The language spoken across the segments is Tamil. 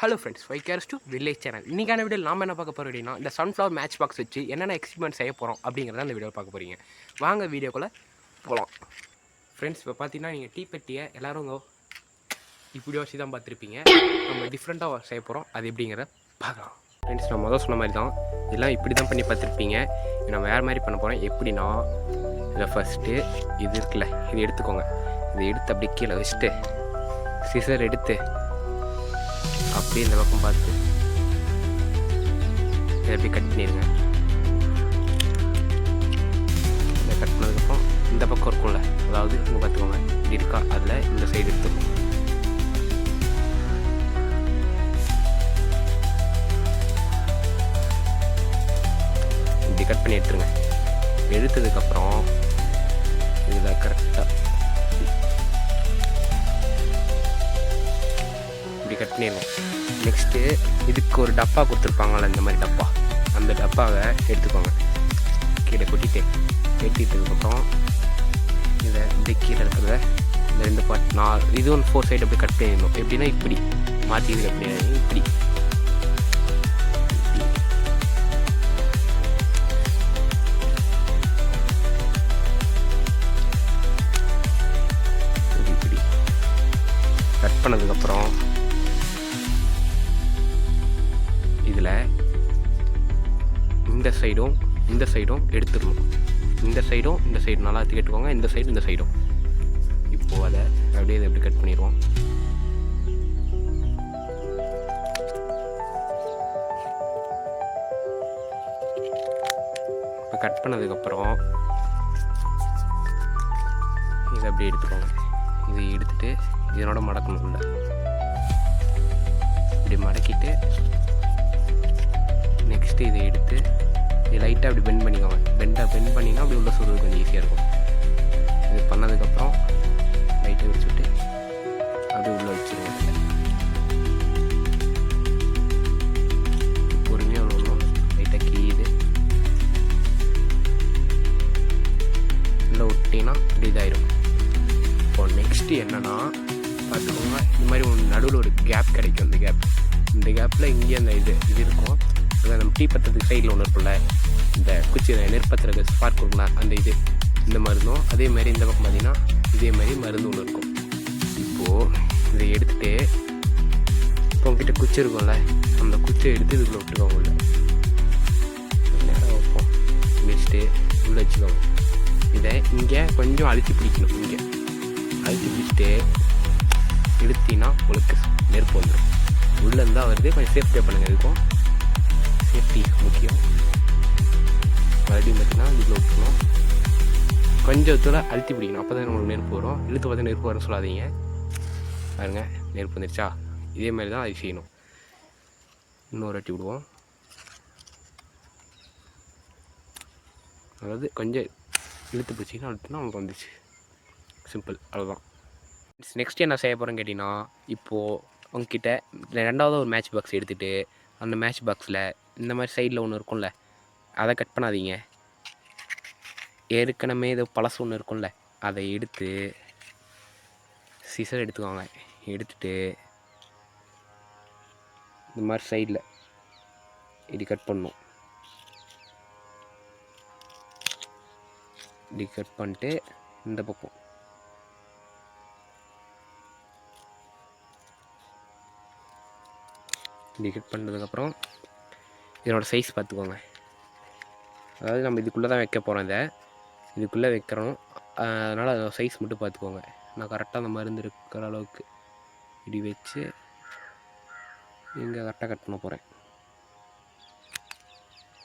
Hello friends, five CARES to village channel. இன்றைக்கான வீடியோ நாம் என்ன பார்க்க போகிறோம் அப்படின்னா, இந்த சன்ஃப்ளவர் மேட்ச் பாக்ஸ் வச்சு என்னென்ன எக்ஸ்பெரிமெண்ட் செய்ய போகிறோம் அப்படிங்கிறத அந்த வீடியோ பார்க்க போகிறீங்க. வாங்க வீடியோக்குள்ளே போகலாம். ஃப்ரெண்ட்ஸ், இப்போ பார்த்தீங்கன்னா நீங்கள் தீப்பெட்டியை எல்லோரும் இப்படி வச்சு தான் பார்த்துருப்பீங்க. நம்ம டிஃப்ரெண்ட்டாக செய்ய போகிறோம். அது எப்படிங்கிறத பார்க்கலாம். ஃப்ரெண்ட்ஸ், நான் முதல் சொன்ன மாதிரி தான் இதெல்லாம் இப்படி தான் பண்ணி பார்த்துருப்பீங்க. நான் வேறு மாதிரி பண்ண போகிறேன். எப்படின்னா, இதை ஃபஸ்ட்டு இது இருக்குல்ல, இது எடுத்துக்கோங்க. இதை எடுத்து அப்படி கீழே வச்சுட்டு சிசர் எடுத்து அப்படியே இந்த பக்கம் பார்த்து இதை அப்படியே கட் பண்ணிடுங்க. இதை கட் பண்ணதுக்கப்புறம் இந்த பக்கம் இருக்கும்ல, அதாவது இங்கே பார்த்துக்கோங்க, இது இருக்கா, அதில் இந்த சைடு எடுத்துக்கணும். இப்படி கட் பண்ணி எடுத்துருங்க. எடுத்ததுக்கப்புறம் இதில் கரெக்டாக இப்படி கட் பண்ணிடுவோம். நெக்ஸ்ட்டு இதுக்கு ஒரு டப்பா கொடுத்துருப்பாங்கள, இந்த மாதிரி டப்பா, அந்த டப்பாவை எடுத்துக்கோங்க. கீழே கொட்டிட்டு ஏற்றிட்டதுக்கப்புறம் இதை இப்படி கீழே இருக்கிறத இந்த 2 பார்ட், நான் இது ஒன்று 4 சைடு அப்படி கட் பண்ணிடணும். எப்படின்னா இப்படி மாற்றி இது கட் பண்ணிடுங்க. இப்படி இப்படி கட் பண்ணதுக்கப்புறம் இதில் இந்த சைடும் எடுத்துடணும். இந்த சைடும் நல்லா கேட்டுக்கோங்க. இந்த சைடும் இப்போது அதை அப்படியே இதை எப்படி கட் பண்ணிடுவோம். இப்போ கட் பண்ணதுக்கப்புறம் இதை அப்படியே எடுத்துக்கோங்க. இதை எடுத்துகிட்டு இதனோட மடக்கணும். இல்லை, இப்படி மடக்கிட்டு நெக்ஸ்ட்டு இதை எடுத்து இது லைட்டாக அப்படி பெண்ட் பண்ணிக்கோங்க. பெண்ட் பண்ணிங்கன்னா அப்படி உள்ள சொல்கிறது கொஞ்சம் ஈஸியாக இருக்கும். இது பண்ணதுக்கப்புறம் லைட்டை வச்சுட்டு அப்படி உள்ளே வச்சுருவோம். பொறுமையாக விடணும். லைட்டாக கிழியுது, உள்ளே விட்டிங்கன்னா இப்படி இதாயிடும். இப்போ நெக்ஸ்ட்டு என்னென்னா பார்த்துக்கோங்க, இந்த மாதிரி ஒன்று நடுவில் ஒரு கேப் கிடைக்கும். இந்த கேப்பில் இங்கே அந்த இது இருக்கும். அதை நம்ம டீ பத்துறதுக்கு சைடில் ஒன்று இருக்குல்ல, இந்த குச்சியில் நெருப்பத்துறது ஸ்பார்க் கொடுக்கலாம், அந்த இது இந்த மருந்தும் அதே மாதிரி இந்த பக்கம் பார்த்திங்கன்னா இதே மாதிரி மருந்து ஒன்று இருக்கும். இப்போது இதை எடுத்துகிட்டு இப்போ உங்ககிட்ட குச்சி இருக்கும்ல, அந்த குச்சியை எடுத்து இதுக்குள்ளே விட்டுக்கோங்க. உள்ள நேரம் வைப்போம், வச்சுட்டு உள்ளே வச்சுக்கோங்க. இதை இங்கே கொஞ்சம் அழுத்தி பிடிக்கணும். இங்கே அழுத்தி பிடிச்சிட்டு எடுத்திங்கன்னா உங்களுக்கு நெருப்பு வந்துடும். உள்ளே இருந்தால் வருது, கொஞ்சம் சேஃப்டியாக பண்ணுங்கள். இருக்கும் சேஃப்டி முக்கியம். மறுபடியும் பார்த்திங்கன்னா இதில் விட்டுணும். கொஞ்சம் தூரம் அழுத்தி பிடிக்கணும், அப்போ தான் உங்களுக்கு நெருப்பு வரும். இழுத்து பார்த்து நெருப்பு வரும்னு சொல்லாதீங்க. பாருங்க, நெருப்பு வந்துருச்சா? இதே மாதிரி தான் அது செய்யணும். இன்னொரு வாட்டி விடுவோம். அதாவது கொஞ்சம் இழுத்து பிடிச்சிங்கன்னா அழுத்துனா நமக்கு வந்துச்சு. சிம்பிள், அவ்வளோதான். நெக்ஸ்ட் என்ன செய்ய போகிறேன்னு கேட்டிங்கன்னா, இப்போது உங்ககிட்ட 2வது ஒரு மேட்ச் பாக்ஸ் எடுத்துகிட்டு அந்த மேட்ச் பாக்ஸில் இந்த மாதிரி சைடில் ஒன்று இருக்கும்ல, அதை கட் பண்ணாதீங்க. ஏற்கனவே இது பழசு ஒன்று இருக்கும்ல, அதை எடுத்து சிசர் எடுத்துக்கோங்க. எடுத்துகிட்டு இந்த மாதிரி சைடில் இப்படி கட் பண்ணணும். இப்படி கட் பண்ணிட்டு இந்த பக்கம் இப்படி கட் பண்ணதுக்கப்புறம் இதனோட சைஸ் பார்த்துக்கோங்க. அதாவது நம்ம இதுக்குள்ளே தான் வைக்க போகிறோம். இதுக்குள்ளே வைக்கிறோம், அதனால் அதோட சைஸ் மட்டும் பார்த்துக்கோங்க. நான் கரெக்டாக அந்த மருந்து இருக்கிற அளவுக்கு இப்படி வச்சு இங்கே கரெக்டாக கட் பண்ண போகிறேன்.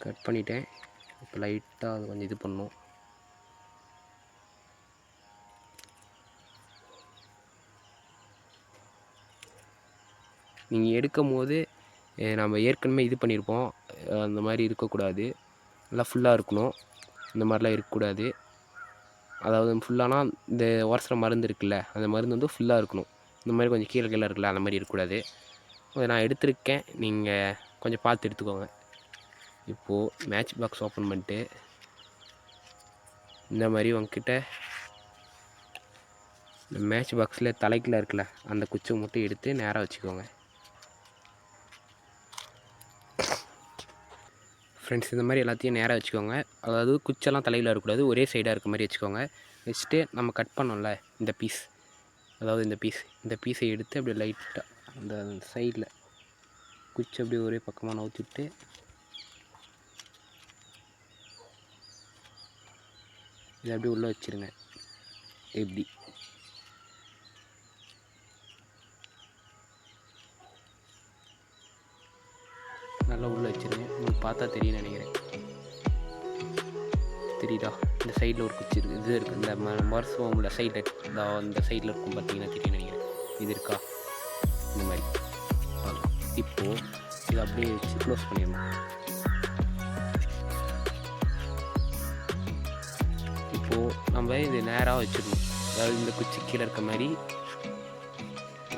கட் பண்ணிட்டேன். இப்போ லைட்டாக அது கொஞ்சம் இது பண்ணணும். நீங்கள் எடுக்கும் போது நம்ம ஏற்கனவே இது பண்ணியிருப்போம், அந்த மாதிரி இருக்கக்கூடாது. நல்லா ஃபுல்லாக இருக்கணும். இந்த மாதிரிலாம் இருக்கக்கூடாது. அதாவது ஃபுல்லானா இந்த உரசுற மருந்து இருக்குல்ல, அந்த மருந்து வந்து ஃபுல்லாக இருக்கணும். இந்த மாதிரி கொஞ்சம் கீழே இருக்குல்ல, அந்த மாதிரி இருக்கக்கூடாது. அதை நான் எடுத்திருக்கேன், நீங்கள் கொஞ்சம் பார்த்து எடுத்துக்கோங்க. இப்போது மேட்ச் பாக்ஸ் ஓப்பன் பண்ணிட்டு இந்த மாதிரி உங்ககிட்ட இந்த மேட்ச் பாக்ஸில் தலைக்கில் இருக்குல்ல, அந்த குச்சை மட்டும் எடுத்து நேராக வச்சுக்கோங்க. ஃப்ரெண்ட்ஸ் இந்த மாதிரி எல்லாத்தையும் நேராக வச்சுக்கோங்க. அதாவது குச்செல்லாம் தலையில் இருக்கக்கூடாது, ஒரே சைடாக இருக்க மாதிரி வச்சுக்கோங்க. வச்சுட்டு நம்ம கட் பண்ணோம்ல இந்த பீஸ், அதாவது இந்த பீஸை எடுத்து அப்படியே லைட்டாக அந்த சைடில் குச்சி அப்படியே ஒரே பக்கமாக நவுத்திட்டு இதை அப்படியே உள்ளே வச்சுருங்க. எப்படி நல்லா உள்ளே வச்சுருங்க. உங்களுக்கு பார்த்தா தெரியும்னு நினைக்கிறேன். தெரியுதா? இந்த சைடில் ஒரு குச்சி இருக்குது, இது இருக்குது. இந்த மரசுவம் உள்ள சைடில் இந்த சைடில் இருக்கும் பார்த்தீங்கன்னா தெரியும்னு நினைக்கிறேன். இது இருக்கா? இந்த மாதிரி இப்போது இதை அப்படியே வச்சு க்ளோஸ் பண்ணிடணும். இப்போது நம்ம இது நேராக வச்சிடணும். அதாவது இந்த குச்சி கீழே இருக்க மாதிரி,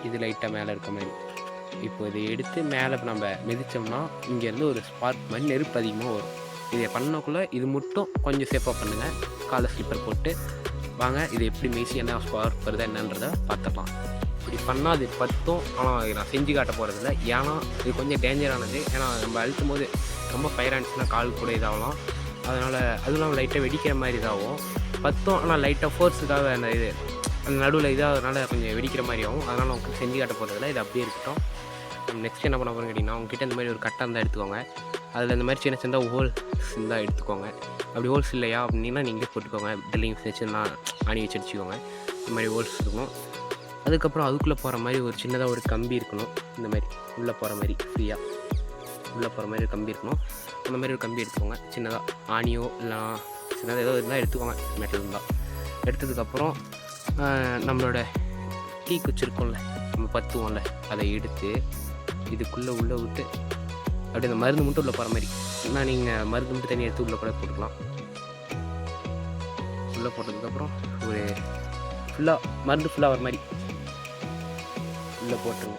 இது லைட்டாக மேலே இருக்க மாதிரி. இப்போ இதை எடுத்து மேலே நம்ம மிதித்தோம்னா இங்கேருந்து ஒரு ஸ்பார்க் மாதிரி நெருப்பு அதிகமாக வரும். இதை பண்ணக்குள்ளே இது மட்டும் கொஞ்சம் சேஃபாக பண்ணுங்கள். காலை ஸ்லிப்பர் போட்டு வாங்க. இது எப்படி மேய்ச்சி என்ன ஸ்பார்க் வருதா என்னன்றதை பார்த்துக்கலாம். இப்படி பண்ணால் அது பத்தும். ஆனால் நான் செஞ்சு காட்ட போகிறதில்ல, ஏன்னா இது கொஞ்சம் டேஞ்சரானது. ஏன்னா நம்ம அழுத்தும் போது ரொம்ப ஃபயர் ஆனிச்சுன்னா கால் கூட இதாகலாம். அதனால் அதுவும் லைட்டாக வெடிக்கிற மாதிரி இதாகும் பத்தும். ஆனால் லைட்டாக ஃபோர்ஸுக்காக அந்த இது அந்த நடுவில் இதாகிறதுனால கொஞ்சம் வெடிக்கிற மாதிரி ஆகும். அதனால் உங்களுக்கு செஞ்சு காட்ட போகிறதில்ல, இது அப்படியே இருக்கட்டும். நம்ம நெக்ஸ்ட் என்ன பண்ண போகிறோம்னு கேட்டிங்கன்னா, உங்ககிட்ட இந்த மாதிரி ஒரு கட்டை இருந்தால் எடுத்துக்கோங்க. அதில் இந்த மாதிரி சின்ன சின்ன ஹோல்ஸ் இருந்தால் எடுத்துக்கோங்க. அப்படி ஹோல்ஸ் இல்லையா அப்படின்னா நீங்களே போட்டுக்கோங்க. ட்ரில்லிங் வச்சுன்னா ஆணி வச்சு அடிச்சுக்கோங்க. இந்த மாதிரி ஹோல்ஸ் இருக்கணும். அதுக்கப்புறம் அதுக்குள்ளே போகிற மாதிரி ஒரு சின்னதாக ஒரு கம்பி இருக்கணும். இந்த மாதிரி உள்ளே போகிற மாதிரி ஃப்ரீயாக உள்ளே போகிற மாதிரி ஒரு கம்பி இருக்கணும். அந்த மாதிரி ஒரு கம்பி எடுத்துக்கோங்க. சின்னதாக ஆணியோ இல்லை சின்னதாக ஏதோ இருந்தால் எடுத்துக்கோங்க. மெட்டல் இருந்தால் எடுத்ததுக்கப்புறம் நம்மளோட டீ குச்சி இருக்கும்ல, நம்ம பத்துவோம்ல, அதை எடுத்து இதுக்குள்ளே உள்ளே விட்டு அப்படி அந்த மருந்து மட்டும் உள்ளே போகிற மாதிரி. ஏன்னா நீங்கள் மருந்து மட்டும் தனியாக எடுத்து உள்ளே கூட போட்டுக்கலாம். உள்ளே போட்டதுக்கப்புறம் ஒரு ஃபுல்லாக மருந்து ஃபுல்லாக வர மாதிரி உள்ளே போட்டுருங்க.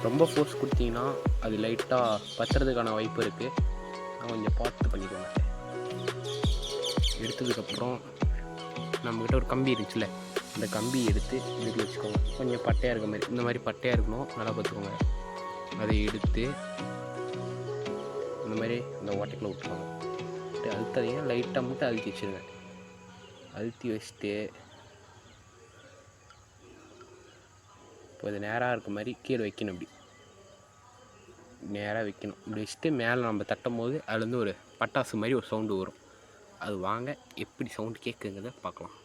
ரொம்ப ஃபோர்ஸ் கொடுத்தீங்கன்னா அது லைட்டாக பத்துறதுக்கான வாய்ப்பு இருக்குது. நான் கொஞ்சம் பார்த்து பண்ணிக்கோங்க. எடுத்ததுக்கப்புறம் நம்மக்கிட்ட ஒரு கம்பி இருந்துச்சுல்ல, இந்த கம்பி எடுத்து இதுக்கு வச்சுக்கோங்க. கொஞ்சம் பட்டையாக இருக்க மாதிரி, இந்த மாதிரி பட்டையாக இருக்கணும், நல்லா பார்த்துக்கோங்க. அதை எடுத்து இந்த மாதிரி இந்த ஓட்டைக்குள்ளே விட்டுருவாங்க. அழுத்தாதீங்க, லைட்டாக மட்டும் அழுத்தி வச்சுருங்க. அழுத்தி வச்சுட்டு இப்போ இது நேராக இருக்க மாதிரி கீழே வைக்கணும். இப்படி நேராக வைக்கணும். இப்படி வச்சுட்டு மேலே நம்ம தட்டும் போது அதுலேருந்து ஒரு பட்டாசு மாதிரி ஒரு சவுண்டு வரும். அது வாங்க எப்படி சவுண்டு கேட்குங்கிறத பார்க்கலாம்.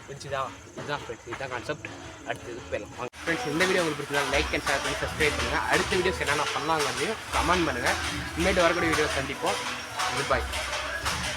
பிடிச்சிதா? இதுதான் ஃப்ரெண்ட்ஸ், இதுதான் கான்செப்ட். அடுத்தது போயிடலாம் ஃப்ரெண்ட்ஸ். இந்த வீடியோ உங்களுக்கு பிடிச்சதா லைக் அண்ட் ஷேர் பண்ணி சப்ஸ்கிரைப் பண்ணுங்கள். அடுத்த வீடியோஸ் என்னென்ன பண்ணலாங்கிறதையும் கமெண்ட் பண்ணுங்கள். இனிமேட்டு வரக்கூடிய வீடியோஸ் சந்திப்போம். Good bye.